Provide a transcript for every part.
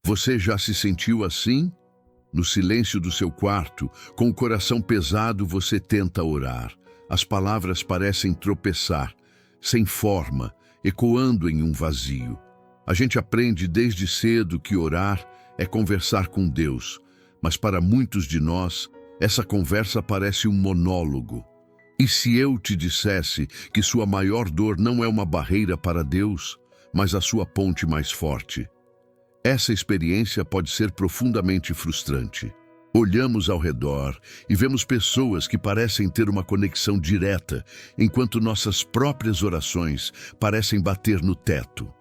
Você já se sentiu assim? No silêncio do seu quarto, com o coração pesado, você tenta orar. As palavras parecem tropeçar, sem forma, ecoando em um vazio. A gente aprende desde cedo que orar é conversar com Deus, mas para muitos de nós, essa conversa parece um monólogo. E se eu te dissesse que sua maior dor não é uma barreira para Deus, mas a sua ponte mais forte? Essa experiência pode ser profundamente frustrante. Olhamos ao redor e vemos pessoas que parecem ter uma conexão direta, enquanto nossas próprias orações parecem bater no teto.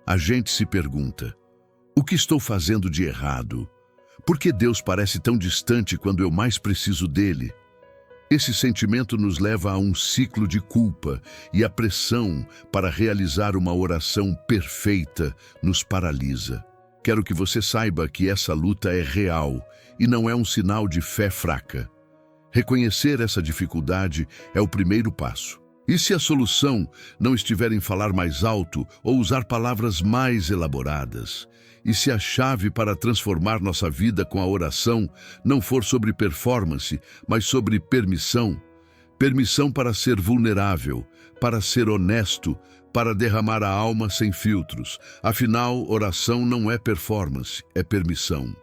A gente se pergunta: o que estou fazendo de errado? Por que Deus parece tão distante quando eu mais preciso dele? Esse sentimento nos leva a um ciclo de culpa, e a pressão para realizar uma oração perfeita nos paralisa. Quero que você saiba que essa luta é real e não é um sinal de fé fraca. Reconhecer essa dificuldade é o primeiro passo. E se a solução não estiver em falar mais alto ou usar palavras mais elaboradas? E se a chave para transformar nossa vida com a oração não for sobre performance, mas sobre permissão? Permissão para ser vulnerável, para ser honesto, para derramar a alma sem filtros. Afinal, oração não é performance, é permissão.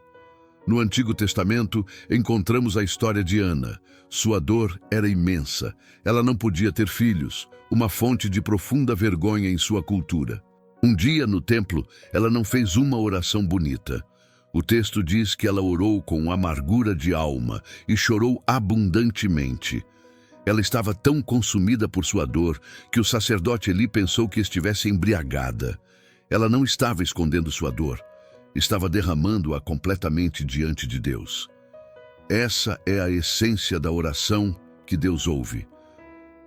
No Antigo Testamento, encontramos a história de Ana. Sua dor era imensa. Ela não podia ter filhos, uma fonte de profunda vergonha em sua cultura. Um dia, no templo, ela não fez uma oração bonita. O texto diz que ela orou com amargura de alma e chorou abundantemente. Ela estava tão consumida por sua dor que o sacerdote Eli pensou que estivesse embriagada. Ela não estava escondendo sua dor, estava derramando-a completamente diante de Deus. Essa é a essência da oração que Deus ouve.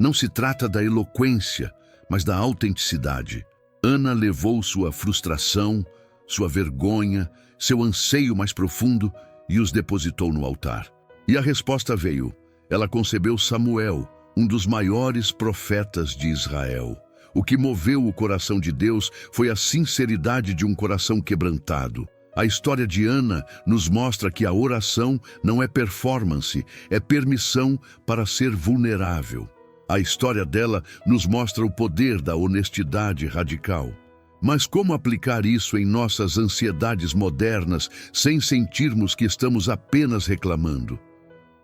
Não se trata da eloquência, mas da autenticidade. Ana levou sua frustração, sua vergonha, seu anseio mais profundo e os depositou no altar. E a resposta veio. Ela concebeu Samuel, um dos maiores profetas de Israel. O que moveu o coração de Deus foi a sinceridade de um coração quebrantado. A história de Ana nos mostra que a oração não é performance, é permissão para ser vulnerável. A história dela nos mostra o poder da honestidade radical. Mas como aplicar isso em nossas ansiedades modernas sem sentirmos que estamos apenas reclamando?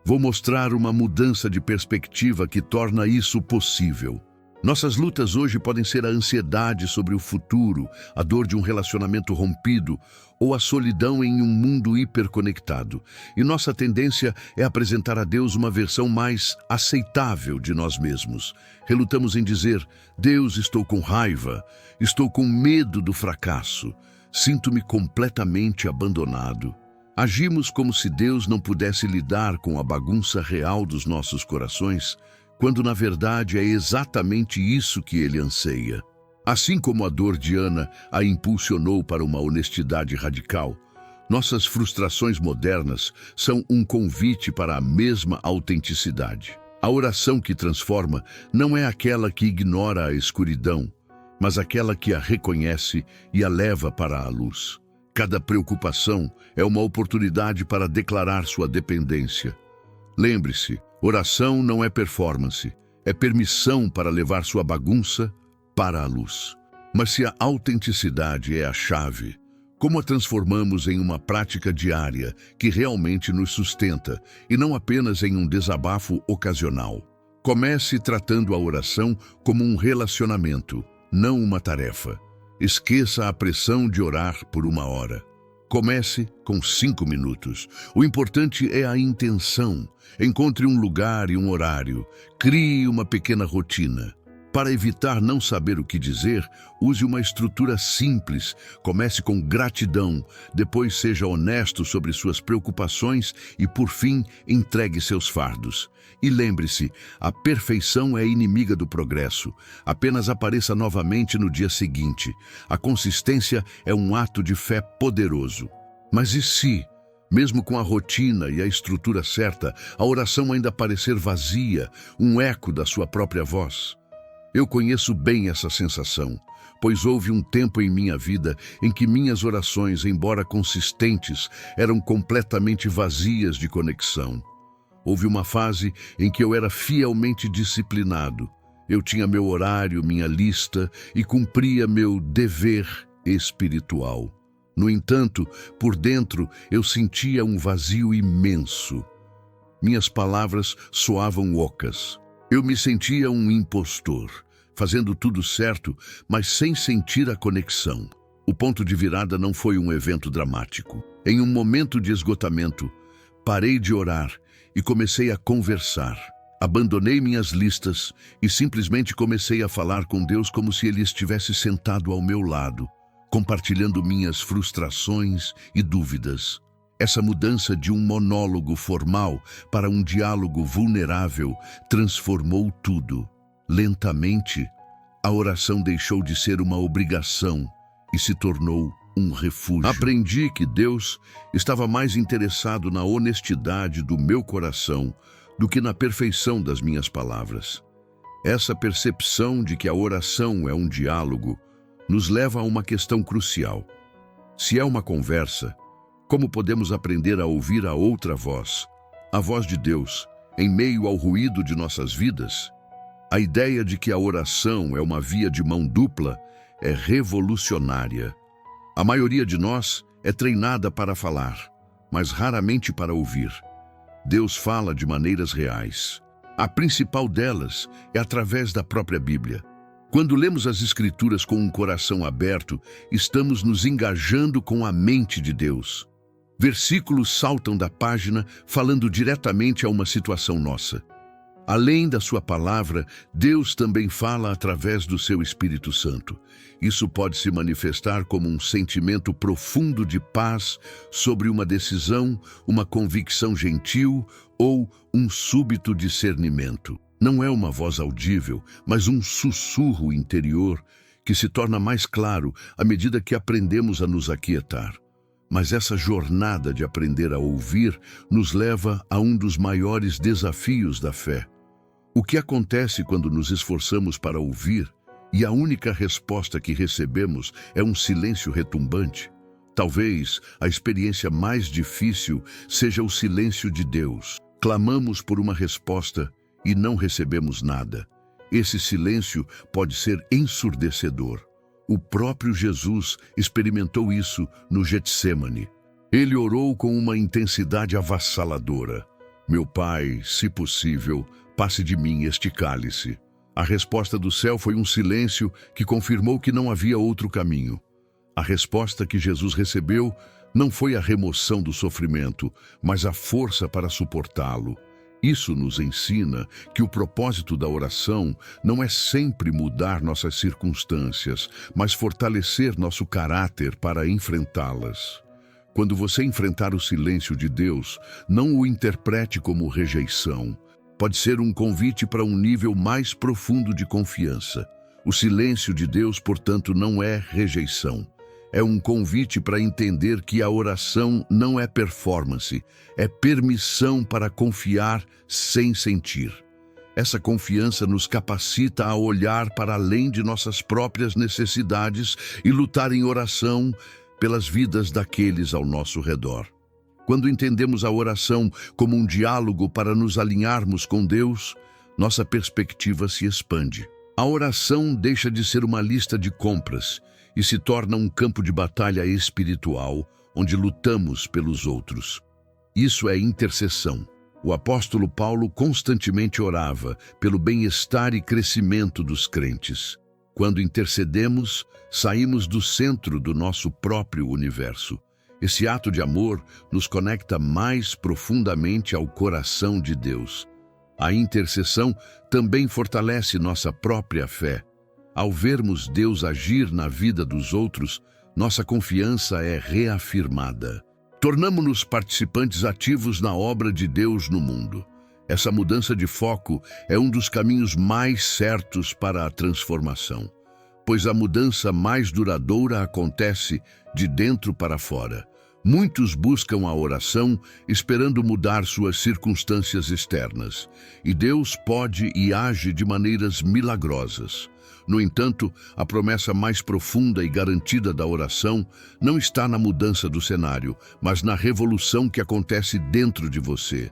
Vou mostrar uma mudança de perspectiva que torna isso possível. Nossas lutas hoje podem ser a ansiedade sobre o futuro, a dor de um relacionamento rompido ou a solidão em um mundo hiperconectado. E nossa tendência é apresentar a Deus uma versão mais aceitável de nós mesmos. Relutamos em dizer: Deus, estou com raiva, estou com medo do fracasso, sinto-me completamente abandonado. Agimos como se Deus não pudesse lidar com a bagunça real dos nossos corações, quando na verdade é exatamente isso que Ele anseia. Assim como a dor de Ana a impulsionou para uma honestidade radical, nossas frustrações modernas são um convite para a mesma autenticidade. A oração que transforma não é aquela que ignora a escuridão, mas aquela que a reconhece e a leva para a luz. Cada preocupação é uma oportunidade para declarar sua dependência. Lembre-se, oração não é performance, é permissão para levar sua bagunça para a luz. Mas se a autenticidade é a chave, como a transformamos em uma prática diária que realmente nos sustenta e não apenas em um desabafo ocasional? Comece tratando a oração como um relacionamento, não uma tarefa. Esqueça a pressão de orar por 1 hora. Comece com 5 minutos. O importante é a intenção. Encontre um lugar e um horário. Crie uma pequena rotina. Para evitar não saber o que dizer, use uma estrutura simples. Comece com gratidão, depois seja honesto sobre suas preocupações e, por fim, entregue seus fardos. E lembre-se, a perfeição é inimiga do progresso. Apenas apareça novamente no dia seguinte. A consistência é um ato de fé poderoso. Mas e se, mesmo com a rotina e a estrutura certa, a oração ainda parecer vazia, um eco da sua própria voz? Eu conheço bem essa sensação. pois houve um tempo em minha vida em que minhas orações, embora consistentes, eram completamente vazias de conexão. Houve uma fase em que eu era fielmente disciplinado. Eu tinha meu horário, minha lista e cumpria meu dever espiritual. No entanto, por dentro, eu sentia um vazio imenso. Minhas palavras soavam ocas. Eu me sentia um impostor, fazendo tudo certo, mas sem sentir a conexão. O ponto de virada não foi um evento dramático. Em um momento de esgotamento, parei de orar e comecei a conversar. Abandonei minhas listas e simplesmente comecei a falar com Deus como se Ele estivesse sentado ao meu lado, compartilhando minhas frustrações e dúvidas. Essa mudança de um monólogo formal para um diálogo vulnerável transformou tudo. Lentamente, a oração deixou de ser uma obrigação e se tornou um refúgio. Aprendi que Deus estava mais interessado na honestidade do meu coração do que na perfeição das minhas palavras. Essa percepção de que a oração é um diálogo nos leva a uma questão crucial. Se é uma conversa, como podemos aprender a ouvir a outra voz, a voz de Deus, em meio ao ruído de nossas vidas? A ideia de que a oração é uma via de mão dupla é revolucionária. A maioria de nós é treinada para falar, mas raramente para ouvir. Deus fala de maneiras reais. A principal delas é através da própria Bíblia. Quando lemos as Escrituras com um coração aberto, estamos nos engajando com a mente de Deus. Versículos saltam da página falando diretamente a uma situação nossa. Além da sua palavra, Deus também fala através do seu Espírito Santo. Isso pode se manifestar como um sentimento profundo de paz sobre uma decisão, uma convicção gentil ou um súbito discernimento. Não é uma voz audível, mas um sussurro interior que se torna mais claro à medida que aprendemos a nos aquietar. Mas essa jornada de aprender a ouvir nos leva a um dos maiores desafios da fé. O que acontece quando nos esforçamos para ouvir e a única resposta que recebemos é um silêncio retumbante? Talvez a experiência mais difícil seja o silêncio de Deus. Clamamos por uma resposta e não recebemos nada. Esse silêncio pode ser ensurdecedor. O próprio Jesus experimentou isso no Getsêmani. Ele orou com uma intensidade avassaladora. Meu Pai, se possível, passe de mim este cálice. A resposta do céu foi um silêncio que confirmou que não havia outro caminho. A resposta que Jesus recebeu não foi a remoção do sofrimento, mas a força para suportá-lo. Isso nos ensina que o propósito da oração não é sempre mudar nossas circunstâncias, mas fortalecer nosso caráter para enfrentá-las. Quando você enfrentar o silêncio de Deus, não o interprete como rejeição. Pode ser um convite para um nível mais profundo de confiança. O silêncio de Deus, portanto, não é rejeição. É um convite para entender que a oração não é performance, é permissão para confiar sem sentir. Essa confiança nos capacita a olhar para além de nossas próprias necessidades e lutar em oração pelas vidas daqueles ao nosso redor. Quando entendemos a oração como um diálogo para nos alinharmos com Deus, nossa perspectiva se expande. A oração deixa de ser uma lista de compras e se torna um campo de batalha espiritual, onde lutamos pelos outros. Isso é intercessão. O apóstolo Paulo constantemente orava pelo bem-estar e crescimento dos crentes. Quando intercedemos, saímos do centro do nosso próprio universo. Esse ato de amor nos conecta mais profundamente ao coração de Deus. A intercessão também fortalece nossa própria fé. Ao vermos Deus agir na vida dos outros, nossa confiança é reafirmada. Tornamo-nos participantes ativos na obra de Deus no mundo. Essa mudança de foco é um dos caminhos mais certos para a transformação, pois a mudança mais duradoura acontece de dentro para fora. Muitos buscam a oração esperando mudar suas circunstâncias externas, e Deus pode e age de maneiras milagrosas. No entanto, a promessa mais profunda e garantida da oração não está na mudança do cenário, mas na revolução que acontece dentro de você.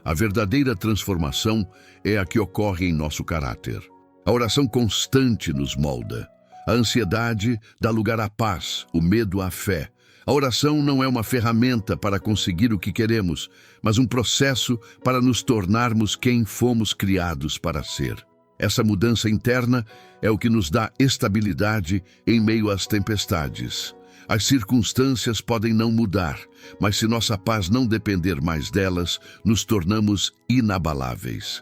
A verdadeira transformação é a que ocorre em nosso caráter. A oração constante nos molda. A ansiedade dá lugar à paz, o medo à fé. A oração não é uma ferramenta para conseguir o que queremos, mas um processo para nos tornarmos quem fomos criados para ser. Essa mudança interna é o que nos dá estabilidade em meio às tempestades. As circunstâncias podem não mudar, mas se nossa paz não depender mais delas, nos tornamos inabaláveis.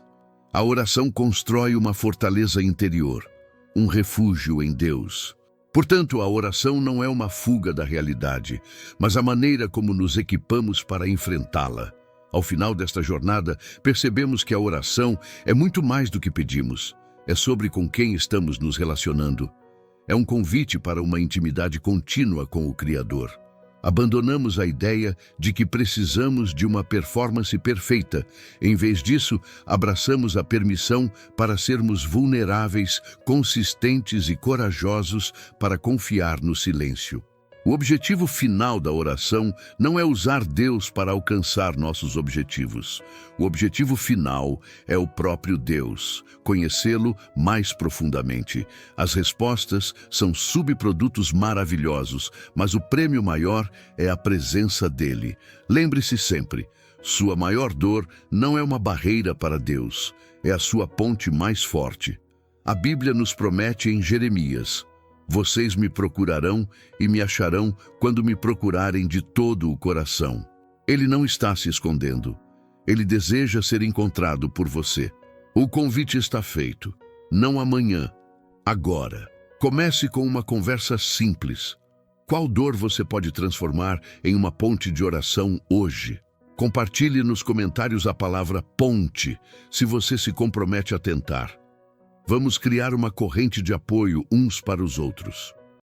A oração constrói uma fortaleza interior, um refúgio em Deus. Portanto, a oração não é uma fuga da realidade, mas a maneira como nos equipamos para enfrentá-la. Ao final desta jornada, percebemos que a oração é muito mais do que pedimos. É sobre com quem estamos nos relacionando. É um convite para uma intimidade contínua com o Criador. Abandonamos a ideia de que precisamos de uma performance perfeita. Em vez disso, abraçamos a permissão para sermos vulneráveis, consistentes e corajosos para confiar no silêncio. O objetivo final da oração não é usar Deus para alcançar nossos objetivos. O objetivo final é o próprio Deus, conhecê-lo mais profundamente. As respostas são subprodutos maravilhosos, mas o prêmio maior é a presença dele. Lembre-se sempre, sua maior dor não é uma barreira para Deus, é a sua ponte mais forte. A Bíblia nos promete em Jeremias: vocês me procurarão e me acharão quando me procurarem de todo o coração. Ele não está se escondendo. Ele deseja ser encontrado por você. O convite está feito. Não amanhã, agora. Comece com uma conversa simples. Qual dor você pode transformar em uma ponte de oração hoje? Compartilhe nos comentários a palavra ponte, se você se compromete a tentar. Vamos criar uma corrente de apoio uns para os outros.